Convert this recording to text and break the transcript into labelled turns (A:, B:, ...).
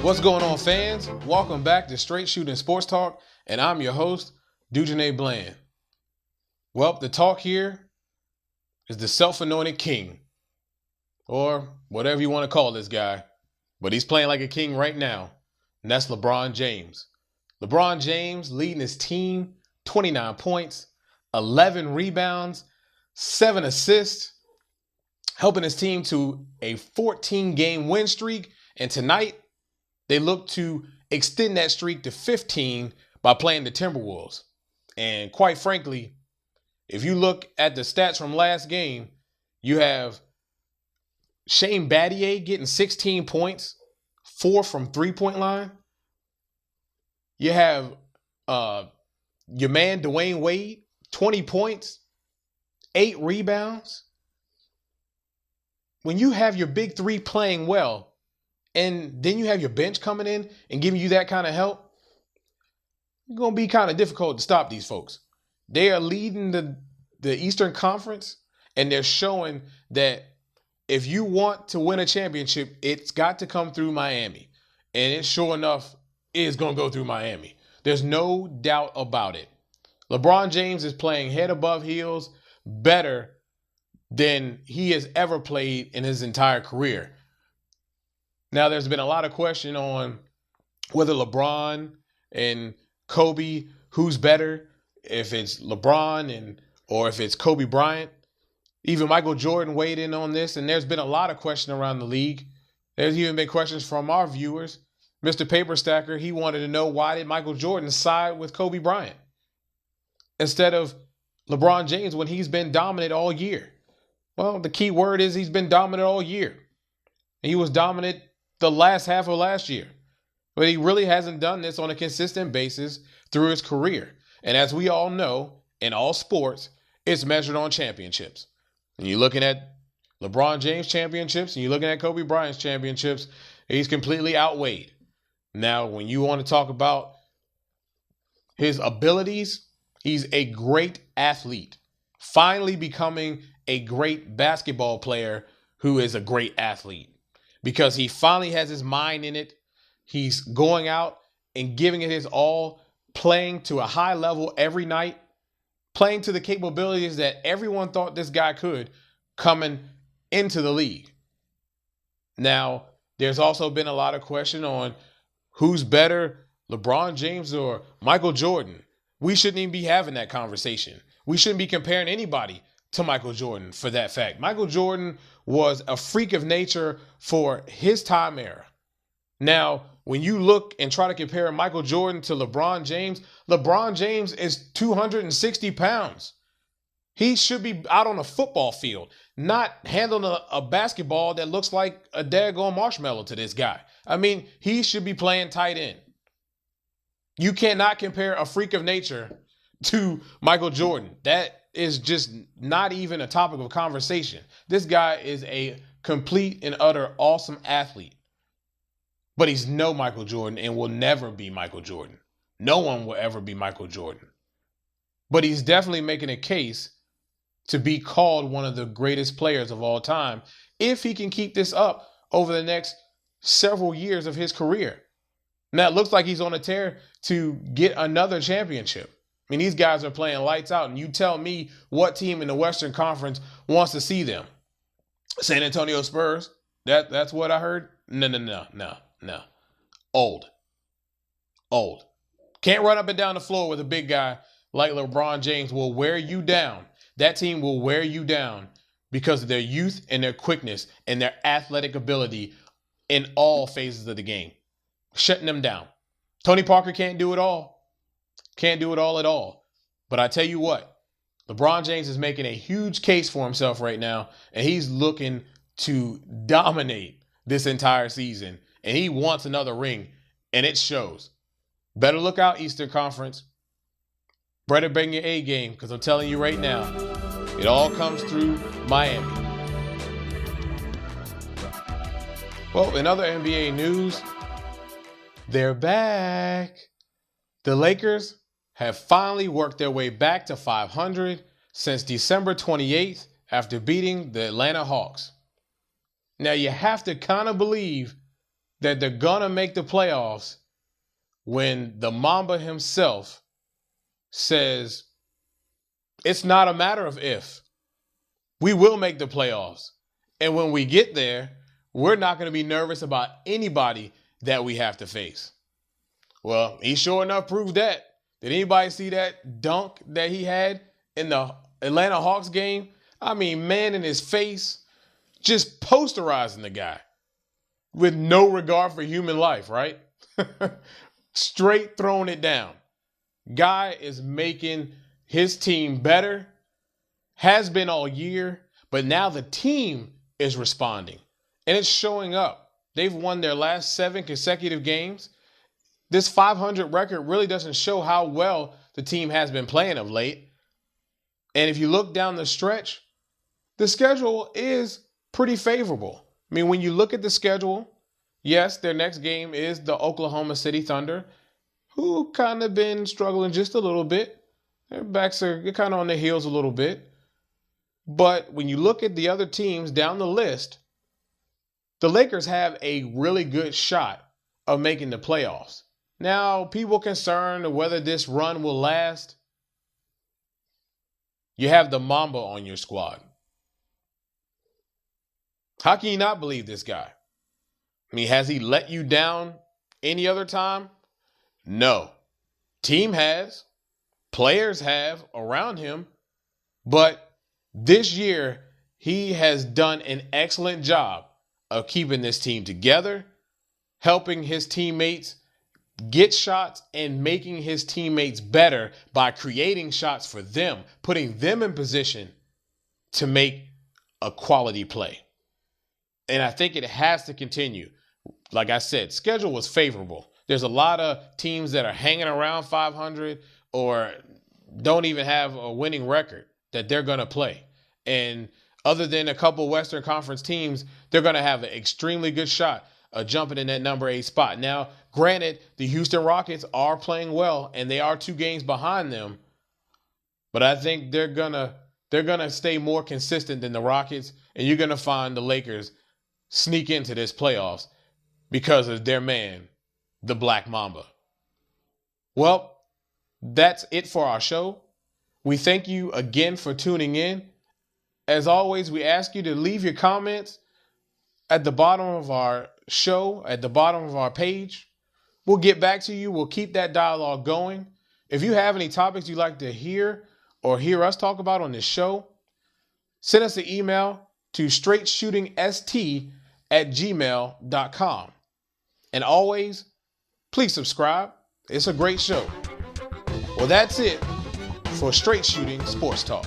A: What's going on, fans? Welcome back to Straight Shooting Sports Talk, and I'm your host, Dujane Bland. Well, the talk here is the self-anointed king, or whatever you want to call this guy, but he's playing like a king right now, and that's LeBron James. LeBron James leading his team, 29 points, 11 rebounds, 7 assists, helping his team to a 14-game win streak, and tonight, they look to extend that streak to 15 by playing the Timberwolves. And quite frankly, if you look at the stats from last game, you have Shane Battier getting 16 points, 4 from three-point line. You have your man Dwayne Wade, 20 points, 8 rebounds. When you have your big three playing well, and then you have your bench coming in and giving you that kind of help, it's going to be kind of difficult to stop these folks. They are leading the Eastern Conference, and they're showing that if you want to win a championship, it's got to come through Miami. And it sure enough is going to go through Miami. There's no doubt about it. LeBron James is playing head above heels better than he has ever played in his entire career. Now, there's been a lot of question on whether LeBron and Kobe, who's better, if it's LeBron or if it's Kobe Bryant. Even Michael Jordan weighed in on this, and there's been a lot of question around the league. There's even been questions from our viewers. Mr. Paper Stacker, he wanted to know, why did Michael Jordan side with Kobe Bryant instead of LeBron James when he's been dominant all year? Well, the key word is he's been dominant all year. He was dominant the last half of last year. But he really hasn't done this on a consistent basis through his career. And as we all know, in all sports, it's measured on championships. And you're looking at LeBron James championships and you're looking at Kobe Bryant's championships, he's completely outweighed. Now, when you want to talk about his abilities, he's a great athlete, finally becoming a great basketball player who is a great athlete. Because he finally has his mind in it. He's going out and giving it his all, playing to a high level every night, playing to the capabilities that everyone thought this guy could coming into the league. Now, there's also been a lot of question on who's better, LeBron James or Michael Jordan. We shouldn't even be having that conversation. We shouldn't be comparing anybody to Michael Jordan for that fact. Michael Jordan was a freak of nature for his time era. Now, when you look and try to compare Michael Jordan to LeBron James is 260 pounds. He should be out on a football field, not handling a basketball that looks like a daggone marshmallow to this guy. I mean, he should be playing tight end. You cannot compare a freak of nature to Michael Jordan. That is just not even a topic of conversation. This guy is a complete and utter awesome athlete. But he's no Michael Jordan and will never be Michael Jordan. No one will ever be Michael Jordan. But he's definitely making a case to be called one of the greatest players of all time if he can keep this up over the next several years of his career. Now, it looks like he's on a tear to get another championship. I mean, these guys are playing lights out, and you tell me what team in the Western Conference wants to see them. San Antonio Spurs? That's what I heard? No. Old. Can't run up and down the floor with a big guy like LeBron James. Will wear you down. That team will wear you down because of their youth and their quickness and their athletic ability in all phases of the game. Shutting them down. Tony Parker can't do it all. Can't do it all at all. But I tell you what, LeBron James is making a huge case for himself right now, and he's looking to dominate this entire season, and he wants another ring, and it shows. Better look out, Eastern Conference. Better bring your A game, because I'm telling you right now, it all comes through Miami. Well, in other NBA news, they're back. The Lakers have finally worked their way back to 500 since December 28th after beating the Atlanta Hawks. Now you have to kind of believe that they're going to make the playoffs when the Mamba himself says it's not a matter of if. We will make the playoffs. And when we get there, we're not going to be nervous about anybody that we have to face. Well, he sure enough proved that. Did anybody see that dunk that he had in the Atlanta Hawks game? I mean, man in his face, just posterizing the guy with no regard for human life, right? Straight throwing it down. Guy is making his team better, has been all year, but now the team is responding and it's showing up. They've won their last 7 consecutive games. This 500 record really doesn't show how well the team has been playing of late. And if you look down the stretch, the schedule is pretty favorable. I mean, when you look at the schedule, yes, their next game is the Oklahoma City Thunder, who kind of been struggling just a little bit. Their backs are kind of on their heels a little bit. But when you look at the other teams down the list, the Lakers have a really good shot of making the playoffs. Now, people concerned whether this run will last. You have the Mamba on your squad. How can you not believe this guy? I mean, has he let you down any other time? No. Team has. Players have around him. But this year, he has done an excellent job of keeping this team together, helping his teammates get shots and making his teammates better by creating shots for them, putting them in position to make a quality play. And I think it has to continue. Like I said, schedule was favorable. There's a lot of teams that are hanging around 500 or don't even have a winning record that they're going to play. And other than a couple Western Conference teams, they're going to have an extremely good shot of jumping in that number 8 spot. Now, granted, the Houston Rockets are playing well and they are 2 games behind them, but I think they're gonna stay more consistent than the Rockets, and you're gonna find the Lakers sneak into this playoffs because of their man, the Black Mamba. Well, that's it for our show. We thank you again for tuning in. As always, we ask you to leave your comments at the bottom of our show, at the bottom of our page. We'll get back to you. We'll keep that dialogue going. If you have any topics you'd like to hear or hear us talk about on this show, send us an email to straightshootingst@gmail.com. And always, please subscribe. It's a great show. Well, that's it for Straight Shooting Sports Talk.